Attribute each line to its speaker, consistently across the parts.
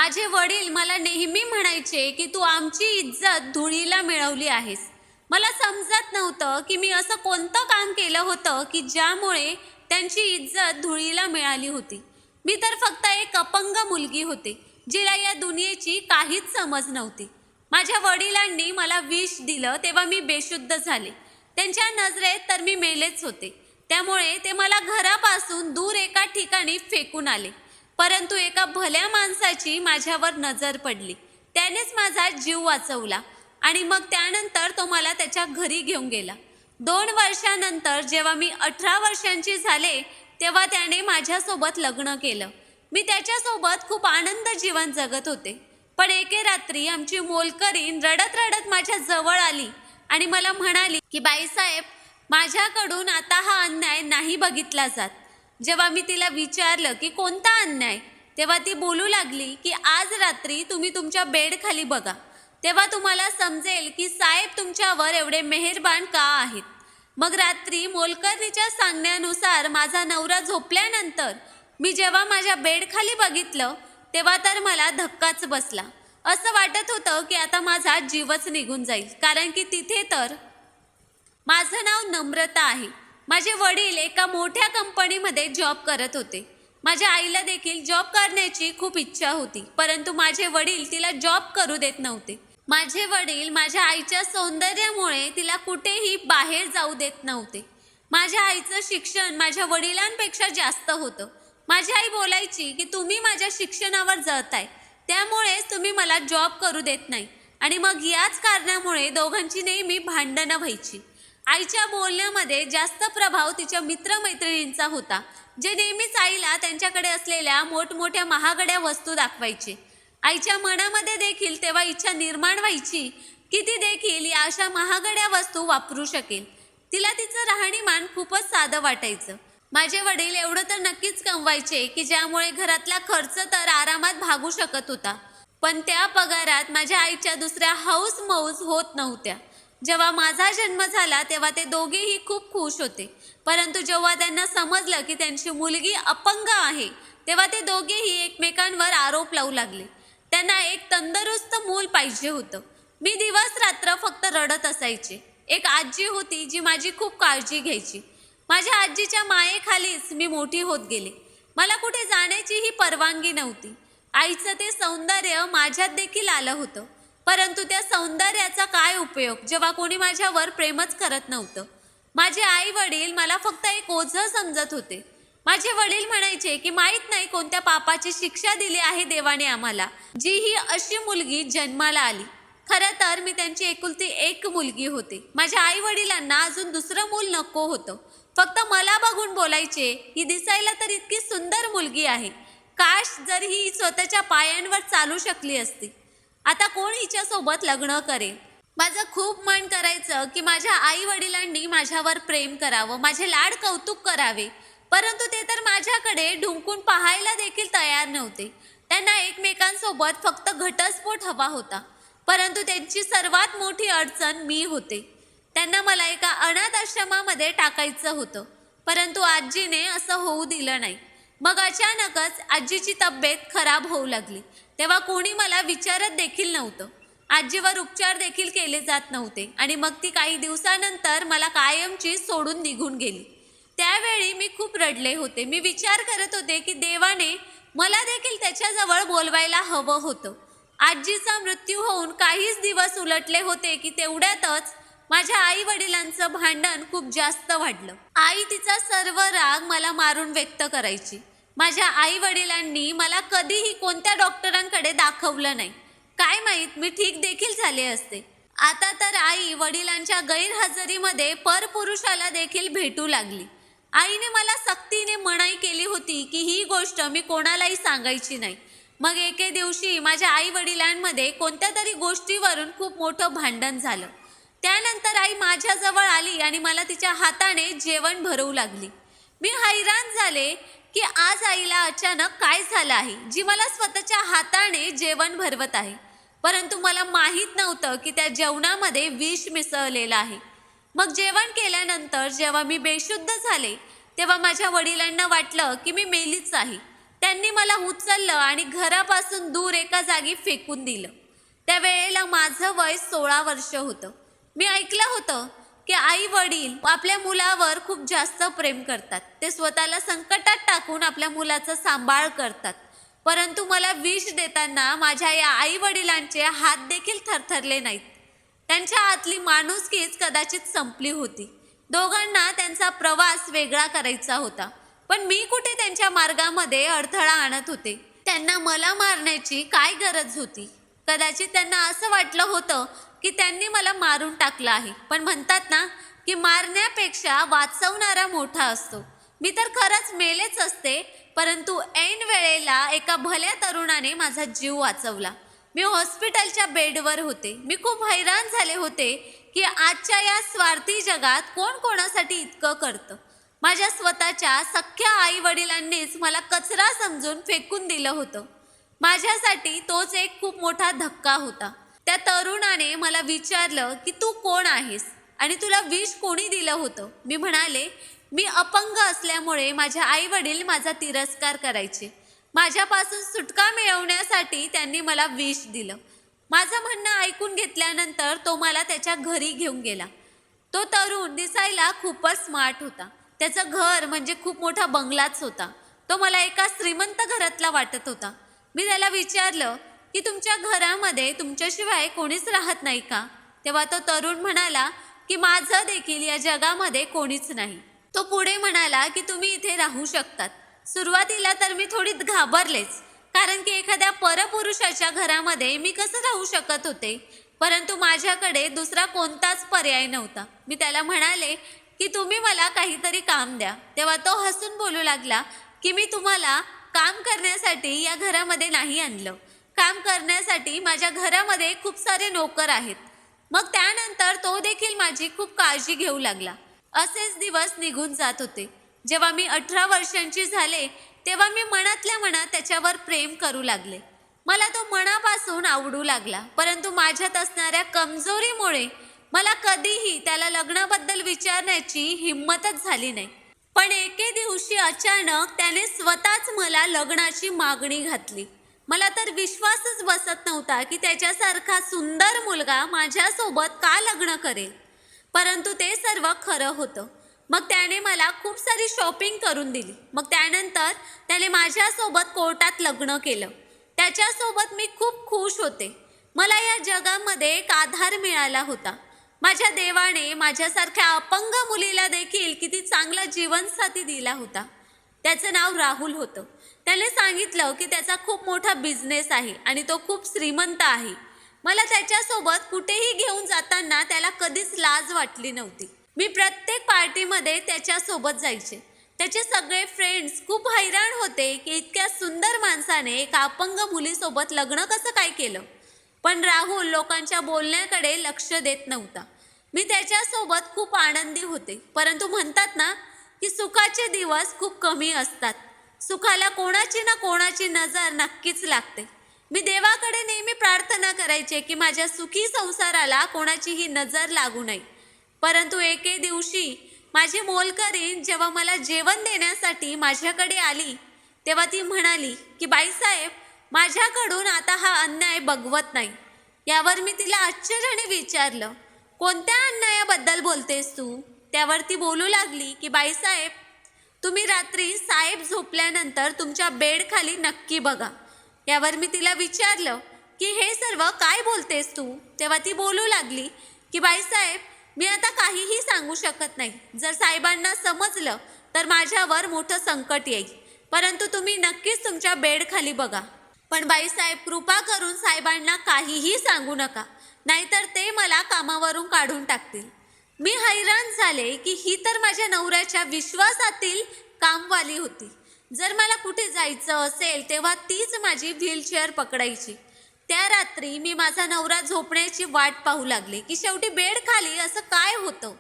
Speaker 1: माझे वडील मला नेहमी म्हणायचे की तू आमची इज्जत धुळीला मिळवली आहेस. मला समजत नव्हतं की मी असं कोणतं काम केलं होतं की ज्यामुळे त्यांची इज्जत धुळीला मिळाली होती. मी तर फक्त एक अपंग मुलगी होते, जिला या दुनियेची काहीच समज नव्हती. माझ्या वडिलांनी मला विष दिलं तेव्हा मी बेशुद्ध झाले. त्यांच्या नजरेत तर मी मेलेच होते. त्यामुळे ते मला घरापासून दूर एका ठिकाणी फेकून आले. परंतु एका भल्या माणसाची माझ्यावर नजर पडली. त्यानेच माझा जीव वाचवला आणि मग त्यानंतर तो मला त्याच्या घरी घेऊन गेला. 2 वर्षानंतर जेव्हा मी 18 वर्षांची झाले तेव्हा त्याने माझ्यासोबत लग्न केलं. मी त्याच्यासोबत खूप आनंद जीवन जगत होते. पण एके रात्री आमची मोलकरीण रडत रडत माझ्या जवळ आली आणि मला म्हणाली की बाईसाहेब, माझ्याकडून आता हा अन्याय नाही बघितला जात. जेव्हा मी तिला विचारलं की कोणता अन्याय, तेव्हा ती बोलू लागली की आज रात्री तुम्ही तुमच्या बेडखाली बघा, तेव्हा तुम्हाला समजेल की साहेब तुमच्यावर एवढे मेहरबान का आहेत. मग रात्री मोलकरणीच्या सांगण्यानुसार माझा नवरा झोपल्यानंतर मी जेव्हा माझ्या बेडखाली बघितलं तेव्हा तर मला धक्काच बसला. असं वाटत होतं की आता माझा जीवच निघून जाईल, कारण की तिथे तर माझं नाव नम्रता आहे. माझे वडील एका मोठ्या कंपनीमध्ये जॉब करत होते. माझ्या आईला देखील जॉब करण्याची खूप इच्छा होती, परंतु माझे वडील तिला जॉब करू देत नव्हते. माझे वडील माझ्या आईच्या सौंदर्यामुळे तिला कुठेही बाहेर जाऊ देत नव्हते. माझ्या आईचं शिक्षण माझ्या वडिलांपेक्षा जास्त होतं. माझी आई बोलायची की तुम्ही माझ्या शिक्षणावर जळताय, त्यामुळेच तुम्ही मला जॉब करू देत नाही. आणि मग याच कारणामुळे दोघांची नेहमी भांडणं व्हायची. आईच्या बोलण्यामध्ये जास्त प्रभाव तिच्या मित्रमैत्रिणींचा होता, जे नेहमीच आईला त्यांच्याकडे असलेल्या मोठमोठ्या महागड्या वस्तू दाखवायचे. आईच्या मनामध्ये देखील तेव्हा इच्छा निर्माण व्हायची की ती देखील या अशा महागड्या वस्तू वापरू शकेल. तिला तिचं राहणीमान खूपच साधं वाटायचं. माझे वडील एवढं तर नक्कीच कमवायचे की ज्यामुळे घरातला खर्च तर आरामात भागू शकत होता, पण त्या पगारात माझ्या आईच्या दुसऱ्या हौस मौज होत नव्हत्या. जेव्हा माझा जन्म झाला तेव्हा ते दोघेही खूप खुश होते, परंतु जेव्हा त्यांना समजलं की त्यांची मुलगी अपंग आहे तेव्हा ते दोघेही एकमेकांवर आरोप लावू लागले. त्यांना एक तंदुरुस्त मूल पाहिजे होतं. मी दिवस रात्र फक्त रडत असायचे. एक आजी होती जी माझी खूप काळजी घ्यायची. माझ्या आजीच्या मायेखालीच मी मोठी होत गेले. मला कुठे जाण्याचीही परवानगी नव्हती. आईचं ते सौंदर्य माझ्यात देखील आलं होतं, परंतु त्या सौंदर्याचा काय उपयोग जेव्हा कोणी माझ्यावर प्रेमच करत नव्हतं. माझे आई वडील मला फक्त एक ओझं समजत होते. माझे वडील म्हणायचे की माहीत नाही कोणत्या पापाची शिक्षा दिली आहे देवाने आम्हाला, जी ही अशी मुलगी जन्माला आली. खरं तर मी त्यांची एकुलती एक मुलगी होते. माझ्या आई वडिलांना अजून दुसरं मूल नको होतं. फक्त मला बघून बोलायचे, ही दिसायला तर इतकी सुंदर मुलगी आहे, काश जर ही स्वतःच्या पायांवर चालू शकली असती. आता कोण हिच्यासोबत लग्न करेल. माझं खूप मन करायचं की माझ्या आई वडिलांनी माझ्यावर प्रेम करावं, माझे लाड कौतुक करावे, परंतु ते तर माझ्याकडे ढुंकून पाहायला देखील तयार नव्हते. त्यांना एकमेकांसोबत फक्त घटस्फोट हवा होता, परंतु त्यांची सर्वात मोठी अडचण मी होते. त्यांना मला एका अनाथ आश्रमामध्ये टाकायचं होतं, परंतु आजीने असं होऊ दिलं नाही. मग अचानकच आजीची तब्येत खराब होऊ लागली. तेव्हा कोणी मला विचारत देखील नव्हतं. आजीवर उपचार देखील केले जात नव्हते आणि मग ती काही दिवसानंतर मला कायमची सोडून निघून गेली. त्यावेळी मी खूप रडले होते. मी विचार करत होते की देवाने मला देखील त्याच्याजवळ बोलवायला हवं होतं. आजीचा मृत्यू होऊन काहीच दिवस उलटले होते की तेवढ्यातच माझ्या आई वडिलांचं भांडण खूप जास्त वाढलं. आई तिचा सर्व राग मला मारून व्यक्त करायची. माझ्या आई वडिलांनी मला कधीही कोणत्या डॉक्टरांकडे दाखवलं नाही. काय माहीत मी ठीक देखील झाले असते. आता तर आई वडिलांच्या गैरहजेरीमध्ये परपुरुषाला देखील भेटू लागली. आईने मला सक्तीने मनाई केली होती की ही गोष्ट मी कोणालाही सांगायची नाही. मग एके दिवशी माझ्या आई वडिलांमध्ये कोणत्या तरी गोष्टीवरून खूप मोठं भांडण झालं. त्यानंतर आई माझ्याजवळ आली आणि मला तिच्या हाताने जेवण भरवू लागली. मी हैराण झाले की आज आईला अचानक काय झालं आहे, जी मला स्वतःच्या हाताने जेवण भरवत आहे. परंतु मला माहीत नव्हतं की त्या जेवणामध्ये विष मिसळलेलं आहे. मग जेवण केल्यानंतर जेव्हा मी बेशुद्ध झाले तेव्हा माझ्या वडिलांना वाटलं की मी मेलीच आहे. त्यांनी मला उचललं आणि घरापासून दूर एका जागी फेकून दिलं. त्यावेळेला माझं वय 16 वर्ष होतं. मी ऐकलं होतं की आई वडील आपल्या मुलावर खूप जास्त प्रेम करतात. ते स्वतःला संकटात टाकून आपल्या मुलाचा सांभाळ करतात. परंतु मला विष देताना माझ्या या आई वडिलांचे हात देखील थरथरले नाहीत. त्यांच्या आतली माणुसकीच कदाचित संपली होती. दोघांना त्यांचा प्रवास वेगळा करायचा होता, पण मी कुठे त्यांच्या मार्गामध्ये अडथळा आणत होते. त्यांना मला मारण्याची काय गरज होती? कदाचित त्यांना असं वाटलं होतं की त्यांनी मला मारून टाकलं आहे. पण म्हणतात ना की मारण्यापेक्षा वाचवणारा मोठा असतो. मी तर खरंच मेलेच असते, परंतु ऐन वेळेला एका भल्या तरुणाने माझा जीव वाचवला. मी हॉस्पिटलच्या बेडवर होते. मी खूप हैराण झाले होते की आजच्या या स्वार्थी जगात कोण कोणासाठी इतकं करतं. माझ्या स्वतःच्या सख्ख्या आई वडिलांनीच मला कचरा समजून फेकून दिलं होतं. माझ्यासाठी तोच एक खूप मोठा धक्का होता. त्या तरुणाने मला विचारलं की तू कोण आहेस आणि तुला विष कोणी दिलं होतं? मी म्हणाले, मी अपंग असल्यामुळे माझे आई वडील माझा तिरस्कार करायचे. माझ्यापासून सुटका मिळवण्यासाठी त्यांनी मला विष दिलं. माझं म्हणणं ऐकून घेतल्यानंतर तो मला त्याच्या घरी घेऊन गेला. तो तरुण दिसायला खूपच स्मार्ट होता. त्याचं घर म्हणजे खूप मोठा बंगलाच होता. तो मला एका श्रीमंत घरातला वाटत होता. मी त्याला विचारलं की तुमच्या घरामध्ये तुमच्याशिवाय कोणीच राहत नाही का? तेव्हा तो तरुण म्हणाला की माझं देखील या जगामध्ये कोणीच नाही. तो पुढे म्हणाला की तुम्ही इथे राहू शकतात. सुरुवातीला तर मी थोडी घाबरलेच, कारण की एखाद्या परपुरुषाच्या घरामध्ये मी कसं राहू शकत होते. परंतु माझ्याकडे दुसरा कोणताच पर्याय नव्हता. मी त्याला म्हणाले की तुम्ही मला काहीतरी काम द्या. तेव्हा तो हसून बोलू लागला की मी तुम्हाला काम करण्यासाठी या घरामध्ये नाही आणलं. काम करण्यासाठी माझ्या घरामध्ये खूप सारे नोकर आहेत. मग त्यानंतर तो देखील माझी खूप काळजी घेऊ लागला. असेच दिवस निघून जात होते. जेव्हा मी 18 वर्षांची झाले तेव्हा मी मनातल्या मनात त्याच्यावर प्रेम करू लागले. मला तो मनापासून आवडू लागला. परंतु माझ्यात असणाऱ्या कमजोरीमुळे मला कधीही त्याला लग्नाबद्दल विचारण्याची हिंमतच झाली नाही. पण एके दिवशी अचानक त्याने स्वतःच मला लग्नाची मागणी घातली. मला तर विश्वासच बसत नव्हता की त्याच्यासारखा सुंदर मुलगा माझ्यासोबत का लग्न करेल. परंतु ते सर्व खरं होतं. मग त्याने मला खूप सारी शॉपिंग करून दिली. मग त्यानंतर त्याने माझ्यासोबत कोर्टात लग्न केलं. त्याच्यासोबत मी खूप खुश होते. मला या जगामध्ये एक आधार मिळाला होता. माझ्या देवाने माझ्यासारख्या अपंग मुलीला देखील किती चांगला जीवनसाथी दिला होता. त्याचं नाव राहुल होतं. त्याने सांगितलं की त्याचा खूप मोठा बिझनेस आहे आणि तो खूप श्रीमंत आहे. मला त्याच्यासोबत कुठेही घेऊन जाताना त्याला कधीच लाज वाटली नव्हती. मी प्रत्येक पार्टीमध्ये त्याच्यासोबत जायचे. त्याचे सगळे फ्रेंड्स खूप हैराण होते की इतक्या सुंदर माणसाने एका अपंग मुलीसोबत लग्न कसं काय केलं. पण राहुल लोकांच्या बोलण्याकडे लक्ष देत नव्हता. मी त्याच्यासोबत खूप आनंदी होते. परंतु म्हणतात ना की सुखाचे दिवस खूप कमी असतात. सुखाला कोणाची ना कोणाची नजर नक्कीच लागते. मी देवाकडे नेहमी प्रार्थना करायचे की माझ्या सुखी संसाराला कोणाचीही नजर लागू नये. परंतु एके दिवशी माझी मोलकरीण जेव्हा मला जेवण देण्यासाठी माझ्याकडे आली तेव्हा ती म्हणाली की बाईसाहेब, माझ्याकडून आता हा अन्याय बघवत नाही. यावर मी तिला आश्चर्याने विचारलं, कोणत्या अन्यायाबद्दल बोलतेस तू? त्यावर ती बोलू लागली की बाईसाहेब, तुम्ही रात्री साहेब झोपल्यानंतर तुमच्या बेडखाली नक्की बघा. यावर मी तिला विचारलं की हे सर्व काय बोलतेस तू? तेव्हा ती बोलू लागली की बाईसाहेब, मी आता काहीही सांगू शकत नाही. जर साहेबांना समजलं तर माझ्यावर मोठं संकट येईल. परंतु तुम्ही नक्कीच तुमच्या बेडखाली बघा. पण बाईसाहेब, कृपा करून साहेबांना काहीही सांगू नका, नाहीतर ते मला कामावरून काढून टाकतील. मी हैराण झाले की ही तर माझ्या नवऱ्याच्या विश्वासातील कामवाली होती. जर मला कुठे जायचं असेल तेव्हा तीच माझी व्हीलचेअर पकडायची. त्या रात्री मी माझा नवरा झोपण्याची वाट पाहू लागले की शेवटी बेड खाली असं काय होतं.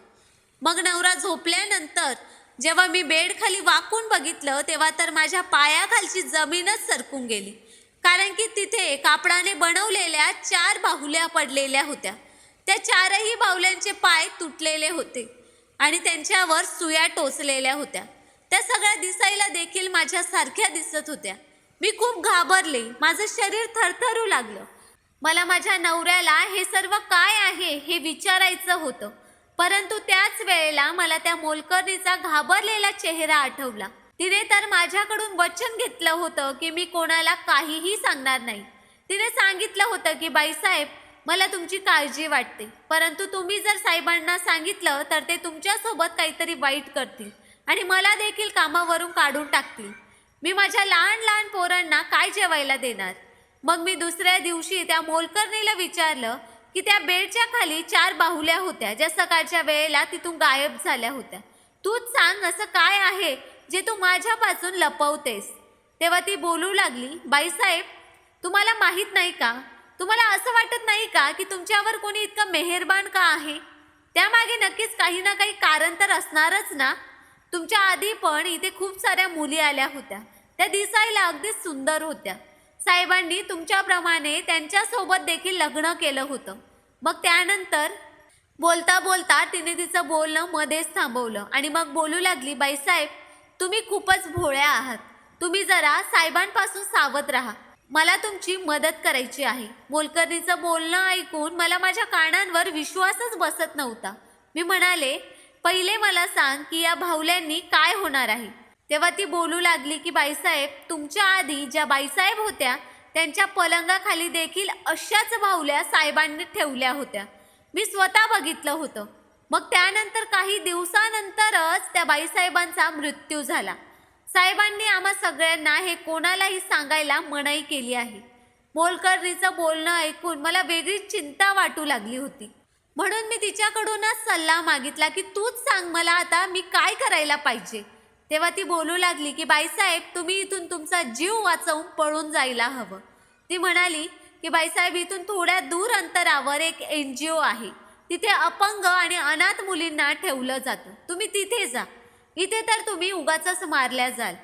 Speaker 1: मग नवरा झोपल्यानंतर जेव्हा मी बेड खाली वाकून बघितलं तेव्हा तर माझ्या पायाखालची जमीनच सरकून गेली. कारण की तिथे कापडाने बनवलेल्या 4 बाहुल्या पडलेल्या होत्या. त्या 4ही बाहुल्यांचे पाय तुटलेले होते आणि त्यांच्यावर सुया टोचलेल्या होत्या. त्या सगळ्या दिसायला देखील माझ्यासारख्या दिसत होत्या. मी खूप घाबरले, माझं शरीर थरथरू लागलं. मला माझ्या नवऱ्याला हे सर्व काय आहे हे विचारायचं होतं, परंतु त्याच वेळेला मला त्या मोलकरणीचा घाबरलेला चेहरा आठवला. तिने तर माझ्याकडून वचन घेतलं होतं की मी कोणाला काहीही सांगणार नाही. तिने सांगितलं होतं की बाईसाहेब, मला तुमची काळजी वाटते, परंतु तुम्ही जर साहेबांना सांगितलं तर ते तुमच्यासोबत काहीतरी वाईट करतील आणि मला देखील कामावरून काढून टाकतील. मी माझ्या लहान लहान पोरांना काय जेवायला देणार? मग मी दुसऱ्या दिवशी त्या मोलकरणीला विचारलं की त्या बेडच्या खाली 4 बाहुल्या होत्या, ज्या सकाळच्या वेळेला तिथून गायब झाल्या होत्या. तूच सांग, असं काय आहे जे तू माझ्यापासून लपवतेस? तेव्हा ती बोलू लागली, बाईसाहेब, तुम्हाला माहीत नाही का? तुम्हाला असं वाटत नाही का की तुमच्यावर कोणी इतकं मेहेरबान का आहे? त्यामागे नक्कीच काही ना काही कारण तर असणारच ना. तुमच्या आधी पण इथे खूप साऱ्या मुली आल्या होत्या, त्या दिसायला अगदी सुंदर होत्या. साहेबांनी तुमच्याप्रमाणे त्यांच्यासोबत देखील लग्न केलं होतं. मग त्यानंतर बोलता बोलता तिने तिचं बोलणं मध्येच थांबवलं आणि मग बोलू लागली, बाईसाहेब, तुम्ही खूपच भोळ्या आहात. तुम्ही जरा साहेबांपासून सावध राहा. मला तुमची मदत करायची आहे. मोलकरणीचं बोलणं ऐकून मला माझ्या कानांवर विश्वासच बसत नव्हता. मी म्हणाले, पहिले मला सांग की या भावल्यांनी काय होणार आहे? तेव्हा ती बोलू लागली की बाईसाहेब, तुमच्या आधी ज्या बाईसाहेब होत्या त्यांच्या पलंगाखाली देखील अशाच बाहुल्या साहेबांनी ठेवल्या होत्या. मी स्वतः बघितलं होतं. मग त्यानंतर काही दिवसानंतरच त्या बाईसाहेबांचा मृत्यू झाला. साहेबांनी आम्हा सगळ्यांना हे कोणालाही सांगायला मनाई केली आहे. मोलकरणीचं बोलणं ऐकून मला वेगळीच चिंता वाटू लागली होती. म्हणून मी तिच्याकडूनच सल्ला मागितला की तूच सांग मला आता मी काय करायला पाहिजे. तेव्हा ती बोलू लागली की बाईसाहेब, तुम्ही इथून तुमचा जीव वाचवून पळून जायला हवं. ती म्हणाली की बाईसाहेब, इथून थोड्या दूर अंतरावर एक NGO आहे. तिथे अपंग आणि अनाथ मुलींना ठेवलं जातं. तुम्ही तिथे जा. इथे तर तुम्ही उगाचच मारल्या जाल.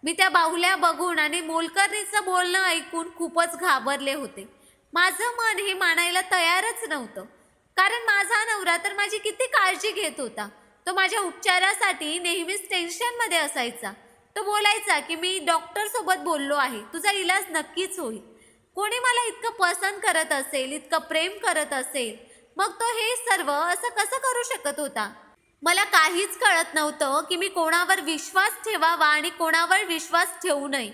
Speaker 1: मी त्या बाहुल्या बघून आणि मोलकरणीचं बोलणं ऐकून खूपच घाबरले होते. माझं मन हे मानायला तयारच नव्हतं, कारण माझा नवरा तर माझी किती काळजी घेत होता. तो माझ्या उपचारासाठी नेहमीच टेन्शनमध्ये असायचा. तो बोलायचा की मी डॉक्टरसोबत बोललो आहे, तुझा इलाज नक्कीच होईल. कोणी मला इतकं पसंत करत असेल, इतकं प्रेम करत असेल, मग तो हे सर्व असं कसं करू शकत होता? मला काहीच कळत नव्हतं की मी कोणावर विश्वास ठेवावा आणि कोणावर विश्वास ठेवू नये.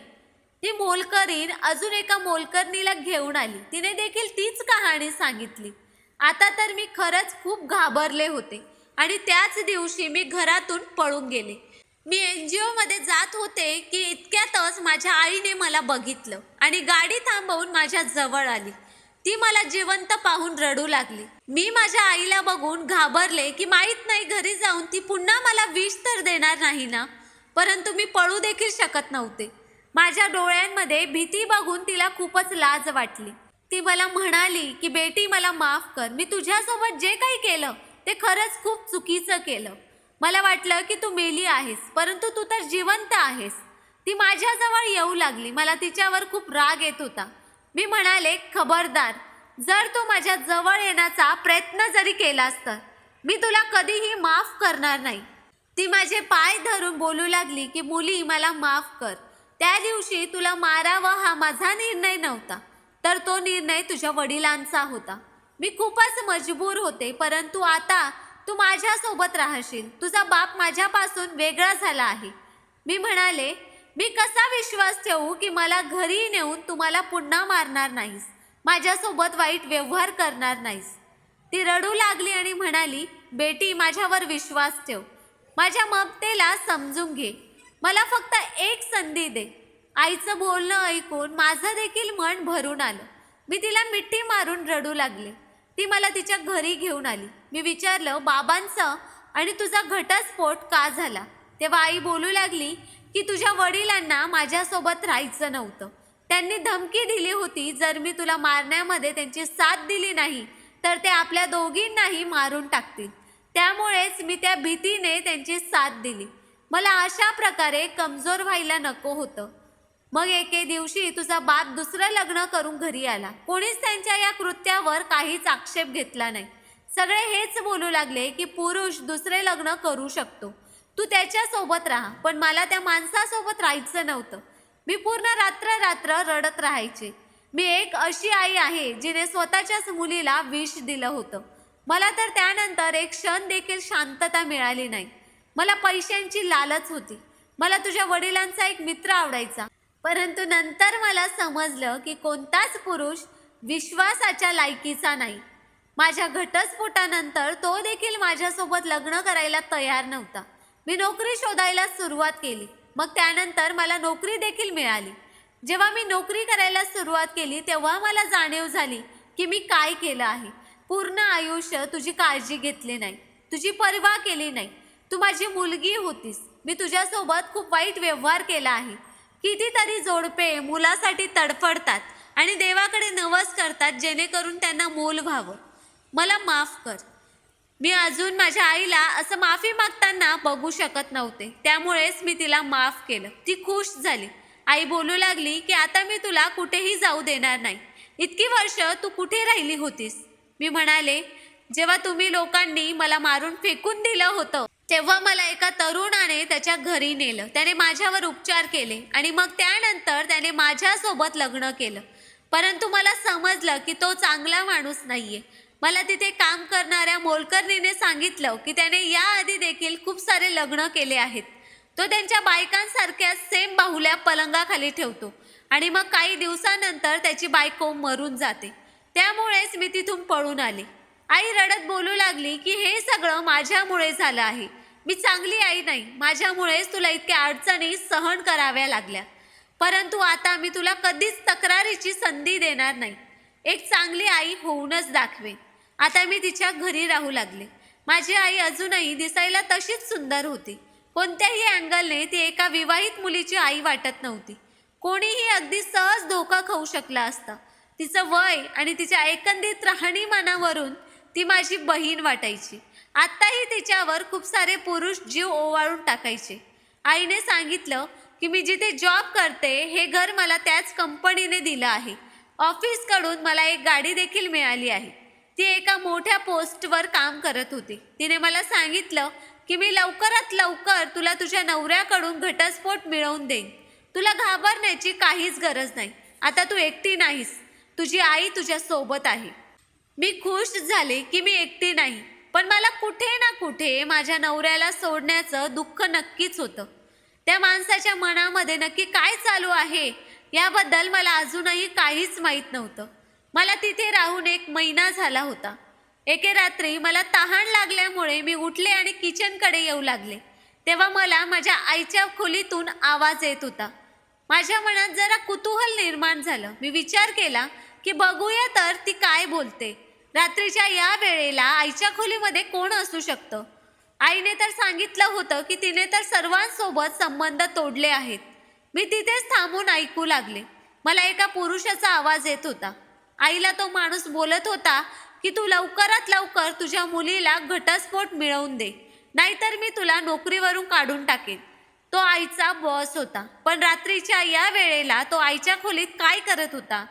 Speaker 1: ती मोलकरीण अजून एका मोलकरणीला घेऊन आली. तिने देखील तीच कहाणी सांगितली. आता तर मी खरंच खूप घाबरले होते आणि त्याच दिवशी मी घरातून पळून गेले. मी NGO मध्ये जात होते की इतक्यातच माझ्या आईने मला बघितलं आणि गाडी थांबवून माझ्या जवळ आली. ती मला जिवंत पाहून रडू लागली. मी माझ्या आईला बघून घाबरले की माहीत नाही घरी जाऊन ती पुन्हा मला विष तर देणार नाही ना. परंतु मी पळू देखील शकत नव्हते. माझ्या डोळ्यांमध्ये भीती बघून तिला खूपच लाज वाटली. ती मला म्हणाली की बेटी, मला माफ कर. मी तुझ्यासोबत जे काही केलं ते खरंच खूप चुकीचं केलं. मला वाटलं की तू मेली आहेस, परंतु तू तर जिवंत आहेस. ती माझ्याजवळ येऊ लागली. मला तिच्यावर खूप राग येत होता. मी म्हणाले, खबरदार, जर तू माझ्या जवळ येण्याचा प्रयत्न जरी केलास तर मी तुला कधीही माफ करणार नाही. ती माझे पाय धरून बोलू लागली की मुली, मला माफ कर. त्या दिवशी तुला मारावं हा माझा निर्णय नव्हता, तर तो निर्णय तुझ्या वडिलांचा होता. मी खूपच मजबूर होते, परंतु आता तू माझ्यासोबत राहशील. तुझा बाप माझ्यापासून वेगळा झाला आहे. मी म्हणाले, मी कसा विश्वास ठेवू की मला घरी नेऊन तुम्हाला पुन्हा मारणार नाहीस, माझ्यासोबत वाईट व्यवहार करणार नाहीस. ती रडू लागली आणि म्हणाली, बेटी, माझ्यावर विश्वास ठेव. माझ्या ममतेला समजून घे. मला फक्त एक संधी दे. आईचं बोलणं ऐकून माझं देखील मन भरून आलं. मी तिला मिठी मारून रडू लागले. ती मला तिच्या घरी घेऊन आली. मी विचारलं, बाबांचं आणि तुझा घटस्फोट का झाला? तेव्हा आई बोलू लागली की तुझ्या वडिलांना माझ्यासोबत राहायचं नव्हतं. त्यांनी धमकी दिली होती, जर मी तुला मारण्यामध्ये त्यांची साथ दिली नाही तर ते आपल्या दोघींनाही मारून टाकतील. त्यामुळेच मी त्या भीतीने त्यांची साथ दिली. मला अशा प्रकारे कमजोर व्हायला नको होतं. मग एके दिवशी तुझा बाप दुसरं लग्न करून घरी आला. कोणीच त्यांच्या या कृत्यावर काहीच आक्षेप घेतला नाही. सगळे हेच बोलू लागले की पुरुष दुसरे लग्न करू शकतो, तू त्याच्यासोबत राहा. पण मला त्या माणसासोबत राहायचं नव्हतं. मी पूर्ण रात्र रात्र रडत राहायचे. मी एक अशी आई आहे जिने स्वतःच्याच मुलीला विष दिलं होतं. मला तर त्यानंतर एक क्षण देखील शांतता मिळाली नाही. मला पैशांची लालच होती. मला तुझ्या वडिलांचा एक मित्र आवडायचा, परंतु नंतर मला समजलं की कोणताच पुरुष विश्वासाच्या लायकीचा नाही. माझ्या घटस्फोटानंतर तो देखील माझ्यासोबत लग्न करायला तयार नव्हता. मी नोकरी शोधायला सुरुवात केली. मग त्यानंतर मला नोकरी देखील मिळाली. जेव्हा मी नोकरी करायला सुरुवात केली तेव्हा मला जाणीव झाली की मी काय केलं आहे. पूर्ण आयुष्य तुझी काळजी घेतली नाही, तुझी पर्वा केली नाही. तू माझी मुलगी होतीस. मी तुझ्यासोबत खूप वाईट व्यवहार केला आहे. कितीतरी जोडपे मुलासाठी तडफडतात आणि देवाकडे नवस करतात जेणेकरून त्यांना मूल व्हावं. मला माफ कर. मी अजून माझ्या आईला असं माफी मागताना बघू शकत नव्हते, त्यामुळेच मी तिला माफ केलं. ती खुश झाली. आई बोलू लागली की आता मी तुला कुठेही जाऊ देणार नाही. इतकी वर्ष तू कुठे राहिली होतीस? मी म्हणाले, जेव्हा तुम्ही लोकांनी मला मारून फेकून दिलं होतं तेव्हा मला एका तरुणाने त्याच्या घरी नेलं. त्याने माझ्यावर उपचार केले आणि मग त्यानंतर त्याने माझ्यासोबत लग्न केलं. परंतु मला समजलं की तो चांगला माणूस नाहीये. मला तिथे काम करणाऱ्या मोलकरणीने सांगितलं की त्याने याआधी देखील खूप सारे लग्न केले आहेत. तो त्यांच्या बायकांसारख्या सेम बाहुल्या पलंगाखाली ठेवतो आणि मग काही दिवसानंतर त्याची बायको मरून जाते. त्यामुळेच मी तिथून पळून आले. आई रडत बोलू लागली की हे सगळं माझ्यामुळे झालं आहे. मी चांगली आई नाही. माझ्यामुळेच तुला इतक्या अडचणी सहन कराव्या लागल्या. परंतु आता मी तुला कधीच तक्रारीची संधी देणार नाही. एक चांगली आई होऊनच दाखवेन. आता मी तिच्या घरी राहू लागले. माझी आई अजूनही दिसायला तशीच सुंदर होती. कोणत्याही अँगलने ती एका विवाहित मुलीची आई वाटत नव्हती. कोणीही अगदी सहज धोका खाऊ शकला असता. तिचं वय आणि तिच्या एकंदरीत राहणीमानावरून ती माझी बहीण वाटायची. आत्ताही तिच्यावर खूप सारे पुरुष जीव ओवाळून टाकायचे. आईने सांगितलं की मी जिथे जॉब करते हे घर मला त्याच कंपनीने दिलं आहे. ऑफिसकडून मला एक गाडी देखील मिळाली आहे. ती एका मोठ्या पोस्टवर काम करत होती. तिने मला सांगितलं की मी लवकरात लवकर तुला तुझ्या नवऱ्याकडून घटस्फोट मिळवून देईन. तुला घाबरण्याची काहीच गरज नाही. आता तू एकटी नाहीस. तुझी आई तुझ्या सोबत आहे. मी खुश झाले की मी एकटी नाही, पण मला कुठे ना कुठे माझ्या नवऱ्याला सोडण्याचं दुःख नक्कीच होतं. त्या माणसाच्या मनामध्ये नक्की काय चालू आहे याबद्दल मला अजूनही काहीच माहीत नव्हतं. मला तिथे राहून 1 महिना झाला होता. एके रात्री मला तहान लागल्यामुळे मी उठले आणि किचनकडे येऊ लागले. तेव्हा मला माझ्या आईच्या खोलीतून आवाज येत होता. माझ्या मनात जरा कुतूहल निर्माण झालं. मी विचार केला की बघूया तर ती काय बोलते. रात्रीच्या या वेळेला आईच्या खोलीमध्ये कोण असू शकतं? आईने तर सांगितलं होतं की तिने तर सर्वांसोबत संबंध तोडले आहेत. मी तिथेच थांबून ऐकू लागले. मला एका पुरुषाचा आवाज येत होता. आईला तो माणूस बोलत होता की तू लवकरात लवकर तुझ्या मुलीला घटस्फोट मिळवून दे, नाहीतर मी तुला नोकरीवरून काढून टाकेन. तो आईचा बॉस होता, पण रात्रीच्या या वेळेला तो आईच्या खोलीत काय करत होता?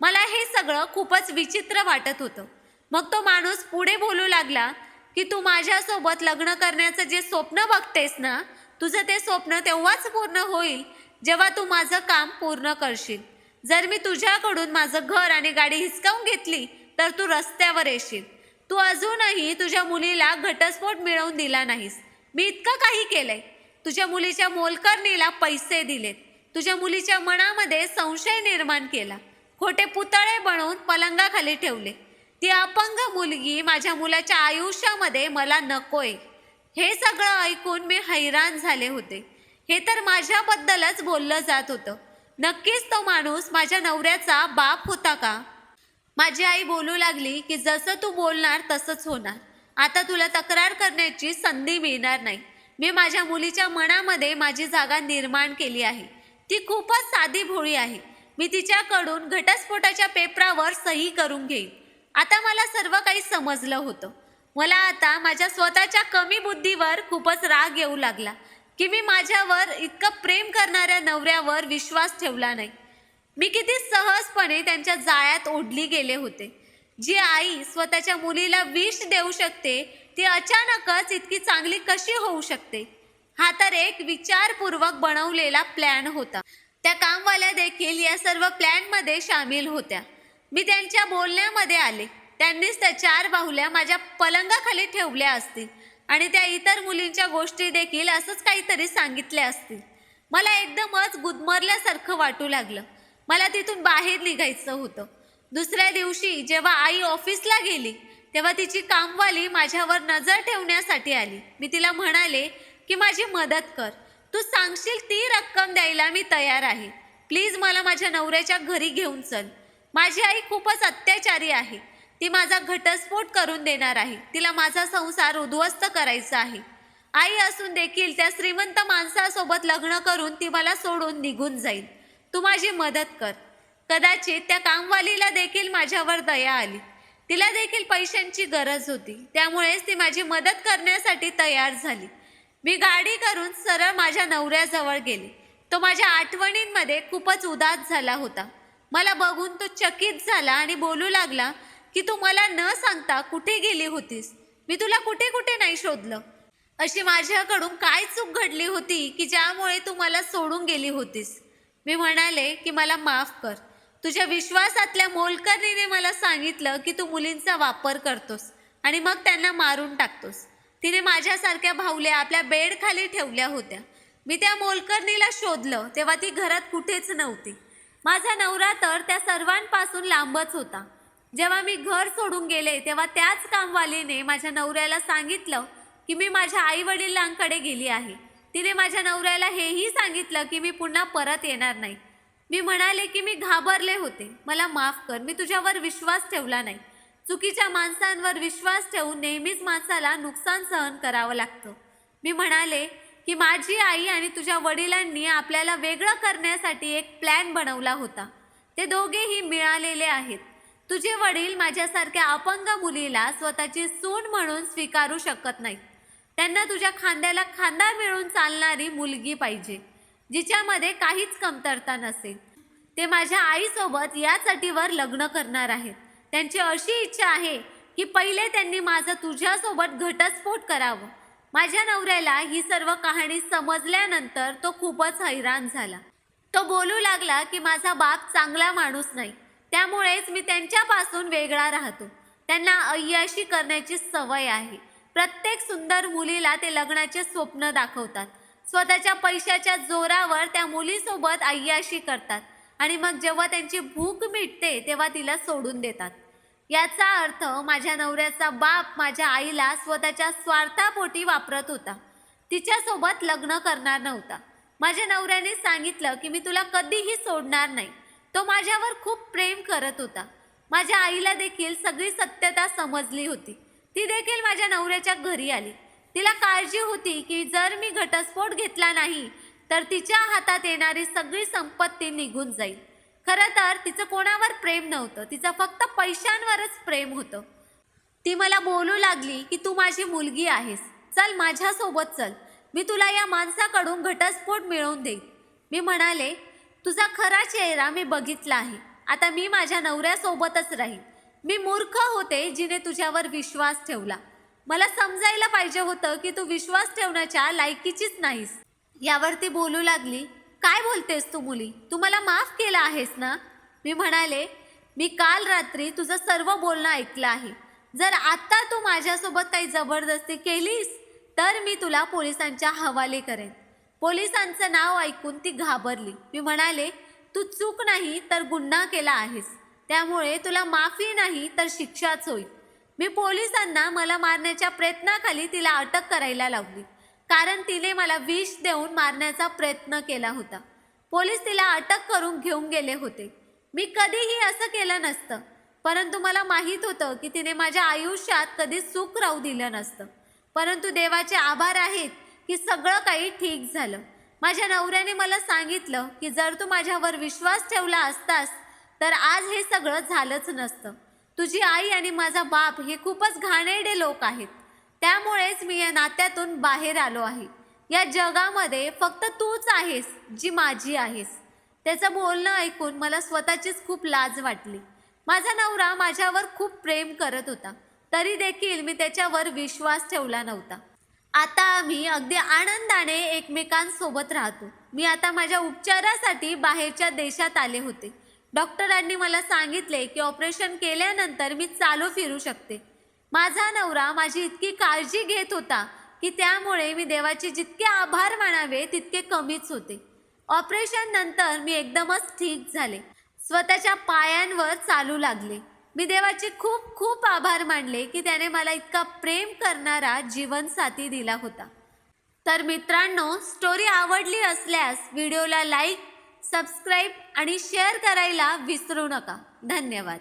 Speaker 1: मला हे सगळं खूपच विचित्र वाटत होतं. मग तो माणूस पुढे बोलू लागला की तू माझ्यासोबत लग्न करण्याचं जे स्वप्न बघतेस ना, तुझं ते स्वप्न तेव्हाच पूर्ण होईल जेव्हा तू माझं काम पूर्ण करशील. जर मी तुझ्याकडून माझं घर आणि गाडी हिसकावून घेतली तर तू रस्त्यावर येशील. तू अजूनही तुझ्या मुलीला घटस्फोट मिळवून दिला नाहीस. मी इतकं काही केलंय. तुझ्या मुलीच्या मोलकरणीला पैसे दिलेत. तुझ्या मुलीच्या मनामध्ये संशय निर्माण केला. खोटे पुतळे बनवून पलंगाखाली ठेवले. ती अपंग मुलगी माझ्या मुलाच्या आयुष्यामध्ये मला नकोय. हे सगळं ऐकून मी हैराण झाले होते. हे तर माझ्याबद्दलच बोललं जात होतं. नक्कीच तो माणूस माझ्या नवऱ्याचा बाप होता का? माझी आई बोलू लागली की जसं तू बोलणार तसंच होणार. आता तुला तक्रार करण्याची संधी मिळणार नाही. मी माझ्या मुलीच्या मनामध्ये माझी जागा निर्माण केली आहे. ती खूपच साधी भोळी आहे. मी तिच्याकडून घटस्फोटाच्या पेपरावर सही करून घेईन. आता मला सर्व काही समजलं होतं. मला आता माझ्या स्वतःच्या कमी बुद्धीवर खूपच राग येऊ लागला की मी माझ्यावर इतकं प्रेम करणाऱ्या नवऱ्यावर विश्वास ठेवला नाही. मी किती सहजपणे त्यांच्या जाळ्यात ओढली गेले होते. जी आई स्वतःच्या मुलीला विष देऊ शकते ती अचानकच इतकी चांगली कशी होऊ शकते? हा तर एक विचारपूर्वक बनवलेला प्लॅन होता. त्या कामवाल्या देखील या सर्व प्लॅनमध्ये सामील होत्या. मी त्यांच्या बोलण्यामध्ये आले. त्यांनीच त्या 4 बाहुल्या माझ्या पलंगाखाली ठेवल्या असतील आणि त्या इतर मुलींच्या गोष्टी देखील असंच काहीतरी सांगितल्या असतील. मला एकदमच गुदमरल्यासारखं वाटू लागलं. मला तिथून बाहेर निघायचं होतं. दुसऱ्या दिवशी जेव्हा आई ऑफिसला गेली तेव्हा तिची कामवाली माझ्यावर नजर ठेवण्यासाठी आली. मी तिला म्हणाले की माझी मदत कर. तू सांगशील ती रक्कम द्यायला मी तयार आहे. प्लीज मला माझ्या नवऱ्याच्या घरी घेऊन चल. माझी आई खूपच अत्याचारी आहे. ती माझा घटस्फोट करून देणार आहे. तिला माझा संसार उद्ध्वस्त करायचा आहे. आई असून देखील त्या श्रीमंत माणसासोबत लग्न करून ती मला सोडून निघून जाईल. तू माझी मदत कर. कदाचित त्या कामवालीला देखील माझ्यावर दया आली. तिला देखील पैशांची गरज होती. त्यामुळेच ती माझी मदत करण्यासाठी तयार झाली. मी गाडी करून सरळ माझ्या नवऱ्याजवळ गेले. तो माझ्या आठवणींमध्ये खूपच उदास झाला होता. मला बघून तो चकित झाला आणि बोलू लागला की तू मला न सांगता कुठे गेली होतीस? मी तुला कुठे कुठे नाही शोधलं. अशी माझ्याकडून काय चूक घडली होती की ज्यामुळे तू मला सोडून गेली होतीस? मी म्हणाले की मला माफ कर. तुझ्या विश्वासातल्या मोलकरणीने मला सांगितलं की तू मुलींचा वापर करतोस आणि मग त्यांना मारून टाकतोस. तिने माझ्यासारख्या भावल्या आपल्या बेडखाली ठेवल्या होत्या. मी त्या मोलकरणीला शोधलं तेव्हा ती घरात कुठेच नव्हती. माझा नवरा तर त्या सर्वांपासून लांबच होता. जेव्हा मी घर सोडून गेले तेव्हा त्याच कामवालीने माझ्या नवऱ्याला सांगितलं की मी माझ्या आईवडिलांकडे गेली आहे. तिने माझ्या नवऱ्याला हेही सांगितलं की मी पुन्हा परत येणार नाही. मी म्हणाले की मी घाबरले होते. मला माफ कर. मी तुझ्यावर विश्वास ठेवला नाही. चुकीच्या माणसांवर विश्वास ठेवून नेहमीच माणसाला नुकसान सहन करावं लागतं. मी म्हणाले की माझी आई आणि तुझ्या वडिलांनी आपल्याला वेगळं करण्यासाठी एक प्लॅन बनवला होता. ते दोघेही मिळालेले आहेत. तुझे वडील माझ्यासारख्या अपंग मुलीला स्वतःची सून म्हणून स्वीकारू शकत नाहीत. त्यांना तुझ्या खांद्याला खांदा मिळून चालणारी मुलगी पाहिजे, जिच्यामध्ये काहीच कमतरता नसेल. ते माझ्या आईसोबत यासाठीवर लग्न करणार आहेत. त्यांची अशी इच्छा आहे की पहिले त्यांनी माझा तुझ्यासोबत घटस्फोट करावं. माझ्या नवऱ्याला ही सर्व कहाणी समजल्यानंतर तो खूपच हैराण झाला. तो बोलू लागला की माझा बाप चांगला माणूस नाही, त्यामुळेच मी त्यांच्यापासून वेगळा राहतो. त्यांना अय्याशी करण्याची सवय आहे. प्रत्येक सुंदर मुलीला ते लग्नाचे स्वप्न दाखवतात. स्वतःच्या पैशाच्या जोरावर त्या मुलीसोबत अय्याशी करतात आणि मग जेव्हा त्यांची भूक मिटते तेव्हा तिला सोडून देतात. याचा अर्थ माझ्या नवऱ्याचा बाप माझ्या आईला स्वतःच्या स्वार्थापोटी वापरत होता. तिच्यासोबत लग्न करणार नव्हता. माझ्या नवऱ्याने सांगितलं की मी तुला कधीही सोडणार नाही. तो माझ्यावर खूप प्रेम करत होता. माझ्या आईला देखील सगळी सत्यता समजली होती. ती देखील माझ्या नवऱ्याच्या घरी आली. तिला काळजी होती की जर मी घटस्फोट घेतला नाही तर तिच्या हातात येणारी सगळी संपत्ती निघून जाईल. खरं तर तिचं कोणावर प्रेम नव्हतं. तिचं फक्त पैशांवरच प्रेम होतं. ती मला बोलू लागली की तू माझी मुलगी आहेस, चल माझ्यासोबत चल. मी तुला या माणसाकडून घटस्फोट मिळवून देईन. मी म्हणाले तुझा खरा चेहरा मी बघितला आहे. आता मी माझ्या नवऱ्यासोबतच राहीन. मी मूर्ख होते जिने तुझ्यावर विश्वास ठेवला. मला समजायला पाहिजे होतं की तू विश्वास ठेवण्याच्या लायकीचीच नाहीस. यावर ती बोलू लागली, काय बोलतेस तू मुली? तू मला माफ केलं आहेस ना? मी म्हणाले मी काल रात्री तुझं सर्व बोलणं ऐकलं आहे. जर आता तू माझ्यासोबत काही जबरदस्ती केलीस तर मी तुला पोलिसांच्या हवाले करेन. पोलिसांचं नाव ऐकून ती घाबरली. मी म्हणाले तू चूक नाही तर गुन्हा केला आहेस, त्यामुळे तुला माफी नाही तर शिक्षाच होईल. मी पोलिसांना मला मारण्याच्या प्रयत्नाखाली तिला अटक करायला लावली, कारण तिने मला विष देऊन मारण्याचा प्रयत्न केला होता. पोलीस तिला अटक करून घेऊन गेले होते. मी कधीही असं केलं नसतं, परंतु मला माहीत होतं की तिने माझ्या आयुष्यात कधी सुख राहू दिलं नसतं. परंतु देवाचे आभार आहेत की सगळं काही ठीक झालं. माझ्या नवऱ्याने मला सांगितलं की जर तू माझ्यावर विश्वास ठेवला असतास तर आज हे सगळं झालंच नसतं. तुझी आई आणि माझा बाप हे खूपच घाणेरडे लोक आहेत, त्यामुळेच मी या नात्यातून बाहेर आलो आहे. या जगामध्ये फक्त तूच आहेस जी माझी आहेस. त्याचं बोलणं ऐकून मला स्वतःचीच खूप लाज वाटली. माझा नवरा माझ्यावर खूप प्रेम करत होता, तरी देखील मी त्याच्यावर विश्वास ठेवला नव्हता. आता आम्ही अगदी आनंदाने एकमेकांसोबत राहतो. मी आता माझ्या उपचारासाठी बाहेरच्या देशात आले होते. डॉक्टरांनी मला सांगितले की ऑपरेशन केल्यानंतर मी चालू फिरू शकते. माझा नवरा माझी इतकी काळजी घेत होता की त्यामुळे मी देवाचे जितके आभार मानावे तितके कमीच होते. ऑपरेशन नंतर मी एकदमच ठीक झाले. स्वतःच्या पायांवर चालू लागले. मी देवाचे खूप खूप आभार मानले की त्याने मला इतका प्रेम करणारा जीवनसाथी दिला होता. तर मित्रांनो, स्टोरी आवडली असल्यास व्हिडिओला लाईक, सबस्क्राईब आणि शेअर करायला विसरू नका. धन्यवाद.